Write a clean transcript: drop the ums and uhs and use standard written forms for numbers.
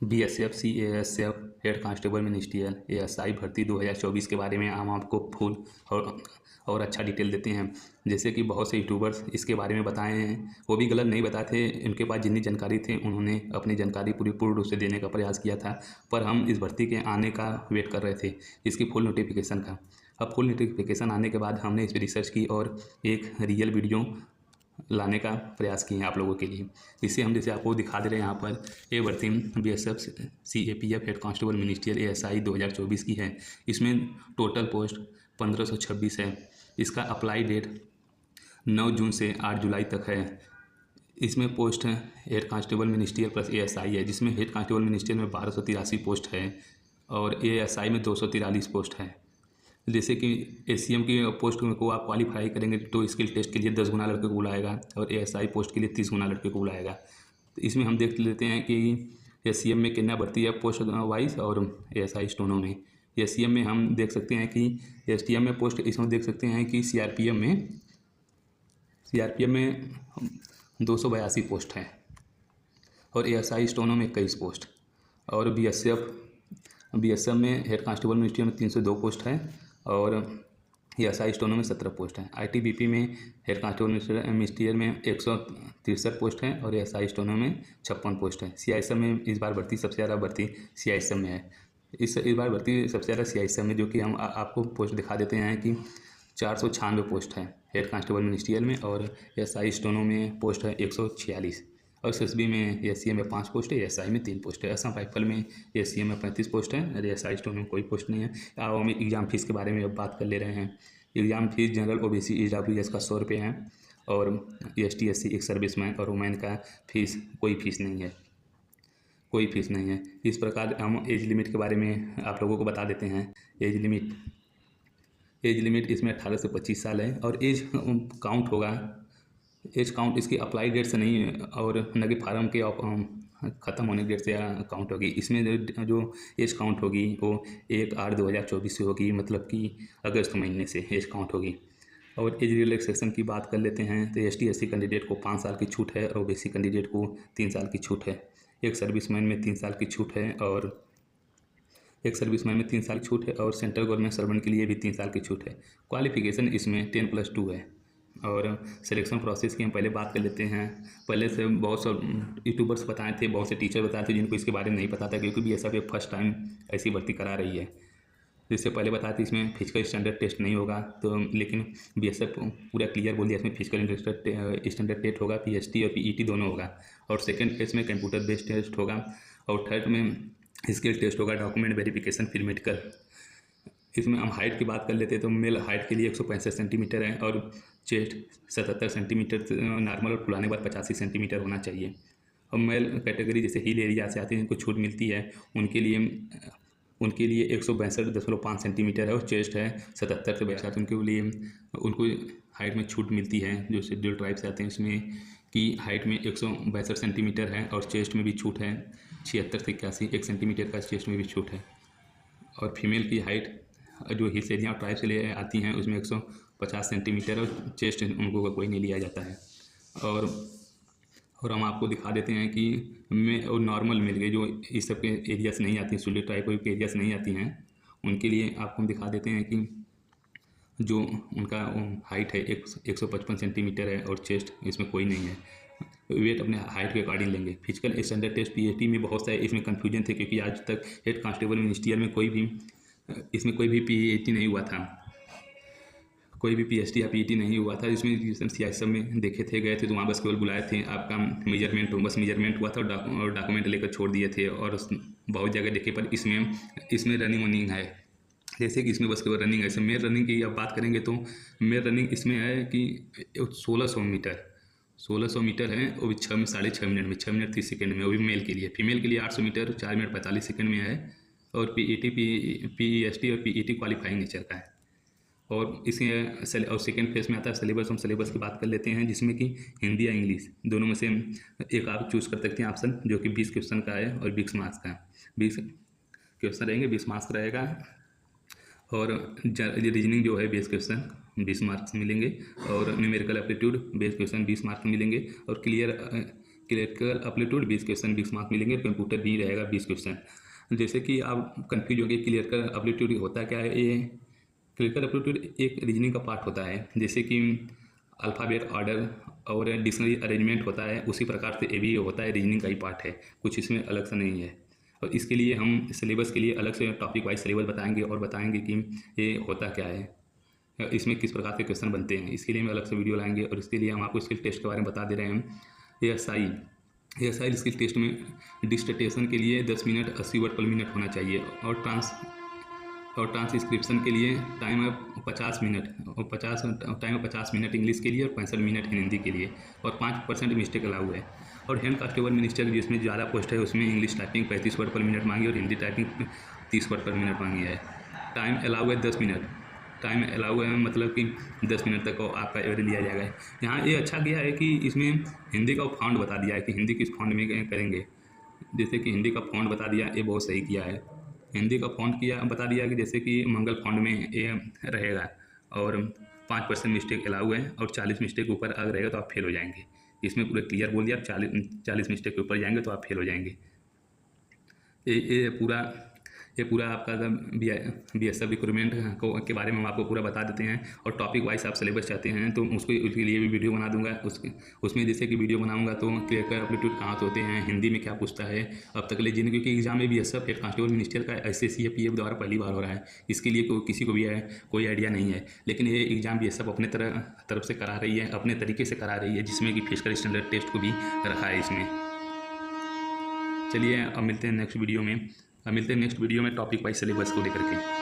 BSF CISF head constable ministerial ASI भर्ती 2024 के बारे में हम आपको फुल और अच्छा डिटेल देते हैं। जैसे कि बहुत से यूट्यूबर्स इसके बारे में बताए हैं, वो भी गलत नहीं बताते थे। उनके पास जितनी जानकारी थी उन्होंने अपनी जानकारी पूर्ण रूप से देने का प्रयास किया था, पर हम इस भर्ती के आने का वेट कर रहे थे, इसकी फुल नोटिफिकेशन का। अब फुल नोटिफिकेशन आने के बाद हमने इस पर रिसर्च की और एक रियल वीडियो लाने का प्रयास किए हैं आप लोगों के लिए। इससे हम जैसे आपको दिखा दे रहे हैं यहाँ पर, ये भर्ती BSF CAPF head constable ministerial ASI 2024 की है। इसमें टोटल पोस्ट 1526 है। इसका अप्लाई डेट 9 जून से 8 जुलाई तक है। इसमें पोस्ट है head constable ministerial plus ASI है, जिसमें हेड कांस्टेबल मिनिस्ट्रियल में 1283 पोस्ट है और एएसआई में 243 पोस्ट है। जैसे कि एसीएम की पोस्ट को आप क्वालिफाई करेंगे तो स्किल टेस्ट के लिए 10 गुना लड़के को बुलाएगा और एएसआई पोस्ट के लिए 30 गुना लड़के को बुलाएगा। तो इसमें हम देख लेते हैं कि एसीएम में कितना भर्ती है पोस्ट वाइज और एएसआई स्टोनों में। एसीएम में हम देख सकते हैं कि एसटीएम में पोस्ट इसमें देख सकते हैं कि सीआरपीएफ में 282 पोस्ट है और एएसआई स्टोनों में 21 पोस्ट। और बीएसएफ में हेड कांस्टेबल मिनिस्ट्री में 302 पोस्ट है और एएसआई स्टोनों में 17 पोस्ट है। आईटीबीपी में हेड कांस्टेबल मिनिस्ट्रियल में 163 पोस्ट है और एएसआई स्टोनों में 56 पोस्ट है। सीआईएसएफ में इस बार भर्ती सबसे ज़्यादा भर्ती सीआईएसएफ में है। इस बार भर्ती सबसे ज़्यादा सीआईएसएफ में, जो कि हम आपको पोस्ट दिखा देते हैं कि 496 पोस्ट है हेड कांस्टेबल मिनिस्ट्रियल में और एएसआई स्टोनों में पोस्ट है 146। और एसएसबी में एसीएम में 5 पोस्ट है, एएसआई में 3 पोस्ट है। असम राइफल में एसीएम में 35 पोस्ट है और एएसआई स्टोन में कोई पोस्ट नहीं है। अब हम एग्ज़ाम फीस के बारे में अब बात कर ले रहे हैं। Exam fees general OBC EWS का 100 रुपये है और एसटी एससी एक सर्विसमैन और वुमेन का फीस कोई फीस नहीं है। इस प्रकार हम एज लिमिट के बारे में आप लोगों को बता देते हैं। एज लिमिट इसमें 18 से 25 साल है और एज काउंट होगा। एज काउंट इसकी अप्लाई डेट से नहीं है और न कि फार्म के ख़त्म होने की डेट से काउंट होगी। इसमें जो एज काउंट होगी वो 1/8/2024 से होगी, मतलब कि अगस्त महीने से एज काउंट होगी। और एज रिलैक्सेशन की बात कर लेते हैं तो एसटी एससी कैंडिडेट को 5 साल की छूट है और ओबीसी कैंडिडेट को 3 साल की छूट है। एक सर्विसमैन में 3 साल की छूट है और सेंट्रल गवर्नमेंट सर्वेंट के लिए भी 3 साल की छूट है। क्वालिफिकेशन इसमें 10+2 है। और सिलेक्शन प्रोसेस की हम पहले बात कर लेते हैं। पहले से बहुत से यूट्यूबर्स बताए थे, बहुत से टीचर बताए थे जिनको इसके बारे में नहीं पता था, क्योंकि बीएसएफ फर्स्ट टाइम ऐसी भर्ती करा रही है। जिससे पहले बताया था इसमें फिजिकल स्टैंडर्ड टेस्ट नहीं होगा, तो लेकिन बीएसएफ पूरा क्लियर बोल दिया इसमें फिजिकल स्टैंडर्ड टेस्ट होगा, पीएसटी और पीईटी दोनों होगा। और सेकेंड फेज में कंप्यूटर बेस्ड टेस्ट होगा और थर्ड में स्किल टेस्ट होगा, डॉक्यूमेंट वेरिफिकेशन, फिर मेडिकल। इसमें हम हाइट की बात कर लेते हैं तो मेल हाइट के लिए 165 सेंटीमीटर है और चेस्ट 77 सेंटीमीटर नॉर्मल और फुलाने के बाद 85 सेंटीमीटर होना चाहिए। और मेल कैटेगरी जैसे हिल एरिया से आते हैं जिनको छूट मिलती है उनके लिए 162.5 सेंटीमीटर है और चेस्ट है 77 से 62, उनको हाइट में छूट मिलती है। जो शेड्यूल ट्राइब से आते हैं उसमें की हाइट में 162 सेंटीमीटर है और चेस्ट में भी छूट है 76 से 81, 1 सेंटीमीटर का चेस्ट में भी छूट है। और फीमेल की हाइट जो हिल्स एरिया ट्राइब से ले आती हैं उसमें 150 सेंटीमीटर और चेस्ट उनको कोई नहीं लिया जाता है। और हम आपको दिखा देते हैं कि और नॉर्मल मिल गए जो इस सब के एरिया से नहीं आती, सुली ट्राइब के एरिया से नहीं आती हैं, उनके लिए आपको हम दिखा देते हैं कि जो उनका हाइट है 155 सेंटीमीटर है और चेस्ट इसमें कोई नहीं है। वेट अपने हाइट के अकॉर्डिंग लेंगे। फिजिकल स्टैंडर्ड टेस्ट पीएटी में बहुत सारे इसमें कन्फ्यूजन थे, क्योंकि आज तक हेड कांस्टेबल मिनिस्ट्रियल में कोई भी पीएटी नहीं हुआ था, कोई भी पीएचडी या पीईटी नहीं हुआ था। इसमें सीआईएसएफ में देखे थे, गए थे तो वहाँ बस केवल बुलाए थे, आपका मेजरमेंट हुआ था और डॉक्यूमेंट लेकर छोड़ दिए थे। और बहुत जगह देखे पर इसमें रनिंग है, जैसे कि इसमें बस केवल रनिंग है। इसमें मेल रनिंग की अब बात करेंगे तो मेल रनिंग इसमें है कि 1600 मीटर है, वो भी 6.5 मिनट में, 6 मिनट 30 सेकेंड में, वो भी मेल के लिए। फीमेल के लिए 800 मीटर 4 मिनट 45 सेकेंड में है और पीएसटी और पीईटी क्वालिफाइंग नेचर का है। और इसमें और सेकेंड फेज में आता है सिलेबस। हम सिलेबस की बात कर लेते हैं, जिसमें कि हिंदी या इंग्लिश दोनों में से एक आप चूज़ कर सकते हैं ऑप्शन, जो कि 20 क्वेश्चन का है और 20 मार्क्स का। 20 क्वेश्चन रहेंगे, 20 मार्क्स रहेगा। और रीजनिंग जो है 20 क्वेश्चन 20 मार्क्स मिलेंगे और न्यूमेरिकल एप्टीट्यूड 20 क्वेश्चन 20 मार्क्स मिलेंगे। और क्लरिकल एप्टीट्यूड 20 क्वेश्चन 20 मार्क्स मिलेंगे, कंप्यूटर भी रहेगा 20 क्वेश्चन। जैसे कि आप कंफ्यूज होंगे क्लरिकल एप्टीट्यूड होता क्या है। ये क्लरिकल एप्टीट्यूड एक रीजनिंग का पार्ट होता है, जैसे कि अल्फ़ाबेट ऑर्डर और डिक्शनरी अरेंजमेंट होता है, उसी प्रकार से ये भी होता है, रीजनिंग का ही पार्ट है, कुछ इसमें अलग से नहीं है। और इसके लिए हम सिलेबस के लिए अलग से टॉपिक वाइज सिलेबस बताएंगे और बताएंगे कि ये होता क्या है, इसमें किस प्रकार के क्वेश्चन बनते हैं। इसके लिए हम अलग से वीडियो लाएंगे और इसके लिए हम आपको स्किल टेस्ट के बारे में बता दे रहे हैं। एएसआई स्किल टेस्ट में डिस्टेशन के लिए 10 मिनट 80 वर्ड पर मिनट होना चाहिए और ट्रांसक्रिप्शन के लिए टाइम है 50 मिनट और 50 मिनट इंग्लिश के लिए और 65 मिनट हिंदी के लिए, और 5% मिस्टेक अलाउ है। और हेड कांस्टेबल मिनिस्टर जिसमें ज़्यादा पोस्ट है उसमें इंग्लिश टाइपिंग 35 वर्ड पर मिनट मांगी और हिंदी टाइपिंग 30 वर्ड पर मिनट मांगी है। टाइम अलाउ है 10 मिनट, टाइम अलाउ है मतलब कि 10 मिनट तक आपका एवरेज लिया जाएगा। यहाँ ये अच्छा किया है कि इसमें हिंदी का फॉन्ट बता दिया है कि हिंदी किस फॉन्ट में करेंगे, जैसे कि हिंदी का फॉन्ट बता दिया, ये बहुत सही किया है। हिंदी का फॉन्ट किया बता दिया कि जैसे कि मंगल फॉन्ट में ये रहेगा और 5% मिस्टेक अलाउ है और 40 मिस्टेक ऊपर अगर रहेगा तो आप फेल हो जाएंगे। इसमें पूरा क्लियर बोल दिया, 40 मिस्टेक के ऊपर जाएंगे तो आप फेल हो जाएंगे। ये पूरा आपका BSF रिक्रूटमेंट के बारे में हम आपको पूरा बता देते हैं। और टॉपिक वाइज आप सिलेबस चाहते हैं तो उसके लिए भी वीडियो बना दूंगा। उसमें जैसे कि वीडियो बनाऊंगा तो क्लियर एप्टीट्यूड कहाँ से होते हैं, हिंदी में क्या पूछता है अब तक ले, जिन क्योंकि एग्जाम में BSF हेड कांस्टेबल मिनिस्टर का SSC या PF द्वारा पहली बार हो रहा है, इसके लिए किसी को भी कोई आइडिया नहीं है। लेकिन ये एग्ज़ाम BSF अपने तरफ से करा रही है, अपने तरीके से करा रही है, जिसमें कि फिजिकल स्टैंडर्ड टेस्ट को भी रखा है इसमें। चलिए अब मिलते हैं नेक्स्ट वीडियो में टॉपिक वाइज सिलेबस को लेकर के।